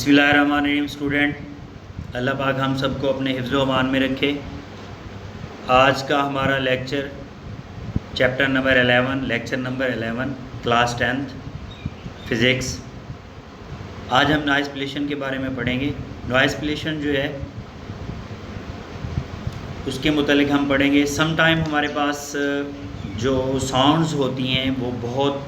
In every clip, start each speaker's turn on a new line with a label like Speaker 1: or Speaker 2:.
Speaker 1: बिस्मिल्लाहिर्रहमानिर्रहीम स्टूडेंट, अल्लाह पाक हम सबको अपने हिफ्ज़ व अमान में रखे। आज का हमारा lecture chapter number 11 lecture number 11 class 10th physics. आज हम नॉइज़ पोल्यूशन के बारे में पढ़ेंगे। नॉइज़ पोल्यूशन जो है उसके मुतालिक हम पढ़ेंगे। सम टाइम हमारे पास जो साउंड्स होती हैं वो बहुत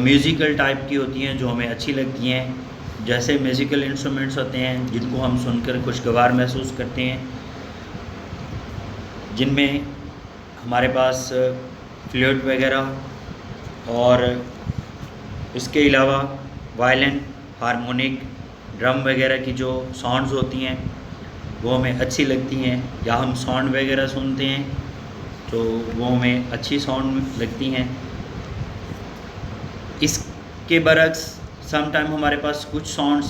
Speaker 1: म्यूज़िकल टाइप की होती हैं जो हमें अच्छी लगती हैं। जैसे म्यूज़िकल इंस्ट्रूमेंट्स होते हैं जिनको हम सुनकर खुशगवार महसूस करते हैं, जिनमें हमारे पास फ्लूट वगैरह और इसके अलावा वायलिन, हारमोनिक, ड्रम वगैरह की जो साउंड्स होती हैं वो हमें अच्छी लगती हैं, या हम साउंड वगैरह सुनते हैं तो वो हमें अच्छी साउंड लगती हैं। इसके बरक्स सम टाइम हमारे पास कुछ साउंड्स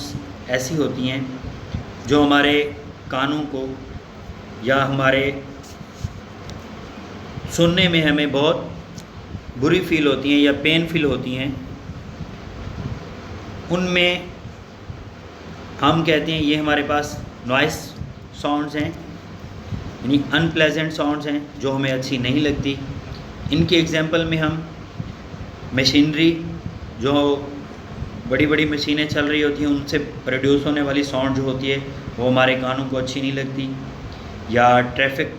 Speaker 1: ऐसी होती हैं जो हमारे कानों को या हमारे सुनने में हमें बहुत बुरी फील होती हैं या पेन फील होती हैं। उनमें हम कहते हैं ये हमारे पास नॉइस साउंड्स हैं, यानी अनप्लेजेंट साउंड्स हैं जो हमें अच्छी नहीं लगती। इनके एग्जांपल में हम मशीनरी, जो बड़ी बड़ी मशीनें चल रही होती हैं उनसे प्रोड्यूस होने वाली साउंड जो होती है वो हमारे कानों को अच्छी नहीं लगती, या ट्रैफिक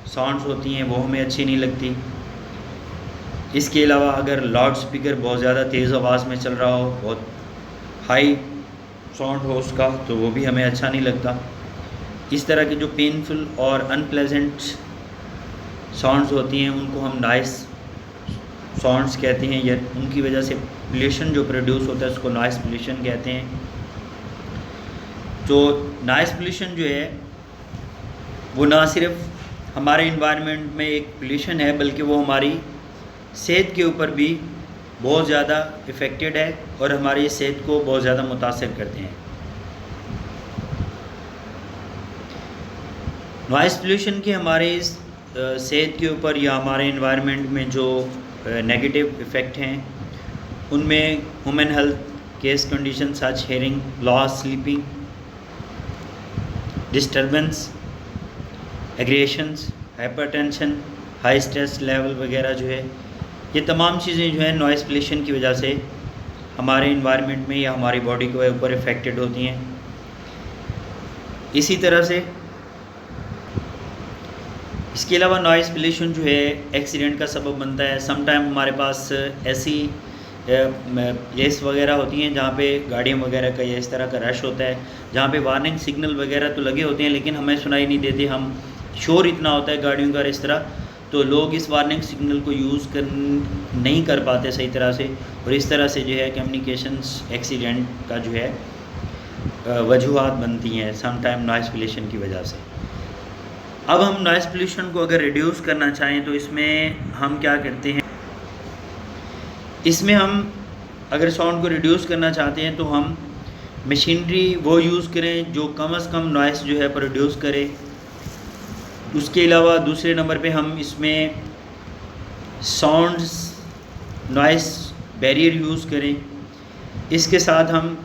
Speaker 1: साउंड्स होती हैं वो हमें अच्छी नहीं लगती। इसके अलावा अगर लाउड स्पीकर बहुत ज़्यादा तेज़ आवाज़ में चल रहा हो, बहुत हाई साउंड हो उसका, तो वो भी हमें अच्छा नहीं लगता। इस तरह के जो पेनफुल और अनप्लेजेंट साउंड्स होती हैं उनको हम नॉइस साउंड्स कहते हैं, या उनकी वजह से पोल्यूशन जो प्रोड्यूस होता है उसको नॉइस पोल्यूशन कहते हैं। तो नॉइस पोल्यूशन जो है वो ना सिर्फ हमारे इन्वायरमेंट में एक पोल्यूशन है बल्कि वो हमारी सेहत के ऊपर भी बहुत ज़्यादा इफ़ेक्टेड है और हमारी सेहत को बहुत ज़्यादा मुतासिर करते हैं। नॉइस पोल्यूशन के हमारे सेहत के ऊपर या हमारे इन्वायरमेंट में जो नेगेटिव इफ़ेक्ट हैं उनमें ह्यूमन हेल्थ केस कंडीशन सच hearing loss, sleeping disturbance, aggressions, hypertension, high stress level वगैरह जो है, ये तमाम चीज़ें जो है नॉइस पोल्यूशन की वजह से हमारे इन्वायरमेंट में या हमारी बॉडी के ऊपर इफ़ेक्टेड होती हैं। इसी तरह से इसके अलावा नॉइस पोल्यूशन जो है एक्सीडेंट का सबब बनता है। सम टाइम हमारे पास ऐसी प्लेस वगैरह होती हैं जहाँ पे गाड़ियों वगैरह का या इस तरह का रश होता है, जहाँ पे वार्निंग सिग्नल वगैरह तो लगे होते हैं लेकिन हमें सुनाई नहीं देते, हम शोर इतना होता है गाड़ियों का इस तरह, तो लोग इस वार्निंग सिग्नल को यूज़ नहीं कर पाते सही तरह से, और इस तरह से जो है कम्युनिकेशंस एक्सीडेंट का जो है वजूहात बनती हैं सम टाइम नॉइस पोल्यूशन की वजह से। अब हम नॉइस पोल्यूशन को अगर रिड्यूस करना चाहें तो इसमें हम क्या करते हैं, इसमें हम अगर साउंड को रिड्यूस करना चाहते हैं तो हम मशीनरी वो यूज़ करें जो कम से कम नॉइस जो है प्रोड्यूस करे। उसके अलावा दूसरे नंबर पे हम इसमें साउंड्स नॉइस बैरियर यूज़ करें। इसके साथ हम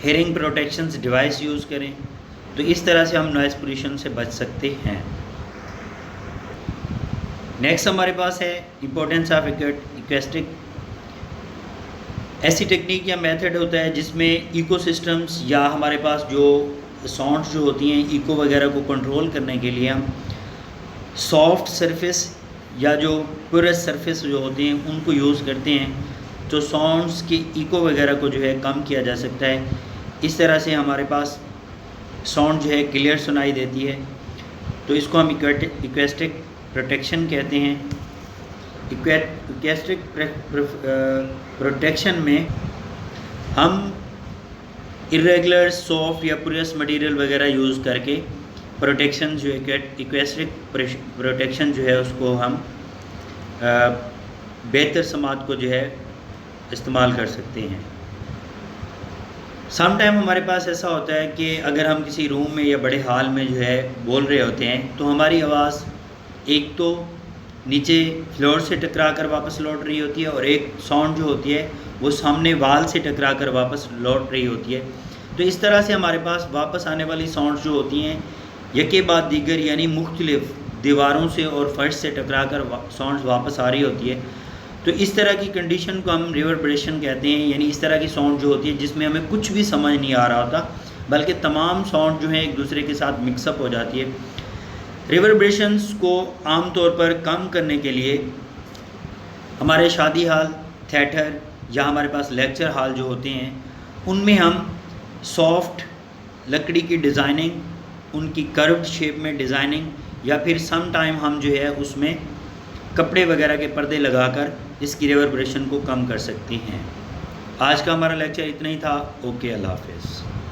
Speaker 1: हेयरिंग प्रोटेक्शंस डिवाइस यूज़ करें, तो इस तरह से हम नॉइस पोल्यूशन से बच सकते हैं। नेक्स्ट हमारे पास है इम्पोर्टेंस ऑफ एक्वेस्टिक। ऐसी टेक्निक या मेथड होता है जिसमें इकोसिस्टम्स या हमारे पास जो साउंड्स जो होती हैं इको वगैरह को कंट्रोल करने के लिए हम सॉफ्ट सरफेस या जो पोरस सरफेस जो होते हैं उनको यूज़ करते हैं, तो साउंड्स के इको वगैरह को जो है कम किया जा सकता है। इस तरह से हमारे पास साउंड जो है क्लियर सुनाई देती है, तो इसको हम एक्वेस्टिक प्रोटेक्शन कहते हैं। एक्वेस्टिक प्रोटेक्शन में हम इरेगुलर सॉफ्ट या पोरस मटेरियल वगैरह यूज़ करके प्रोटेक्शन जो एक्वेस्टिक प्रोटेक्शन जो है उसको हम बेहतर समात को जो है इस्तेमाल कर सकते हैं। सम टाइम हमारे पास ऐसा होता है कि अगर हम किसी रूम में या बड़े हॉल में जो है बोल रहे होते हैं तो हमारी आवाज़ एक तो नीचे फ्लोर से टकरा कर वापस लौट रही होती है और एक साउंड जो होती है वो सामने वाल से टकरा कर वापस लौट रही होती है। तो इस तरह से हमारे पास वापस आने वाली साउंड्स जो होती हैं यके बाद दीगर यानी मुख्तलिफ दीवारों से और फर्श से टकरा कर साउंड्स वापस आ रही होती है। तो इस तरह की कंडीशन को हम रिवर्बरेशन कहते हैं, यानी इस तरह की साउंड जो होती है जिसमें हमें कुछ भी समझ नहीं आ रहा होता बल्कि तमाम साउंड जो है एक दूसरे के साथ मिक्सअप हो जाती है। रिवर्बरेशंस को आमतौर पर कम करने के लिए हमारे शादी हाल, थिएटर या हमारे पास लेक्चर हॉल जो होते हैं उनमें हम सॉफ्ट लकड़ी की डिज़ाइनिंग, उनकी कर्व्ड शेप में डिज़ाइनिंग या फिर सम टाइम हम जो है उसमें कपड़े वगैरह के पर्दे लगाकर इसकी रिवर्बरेशन को कम कर सकती हैं। आज का हमारा लेक्चर इतना ही था। ओके, अल्लाह हाफ़िज़।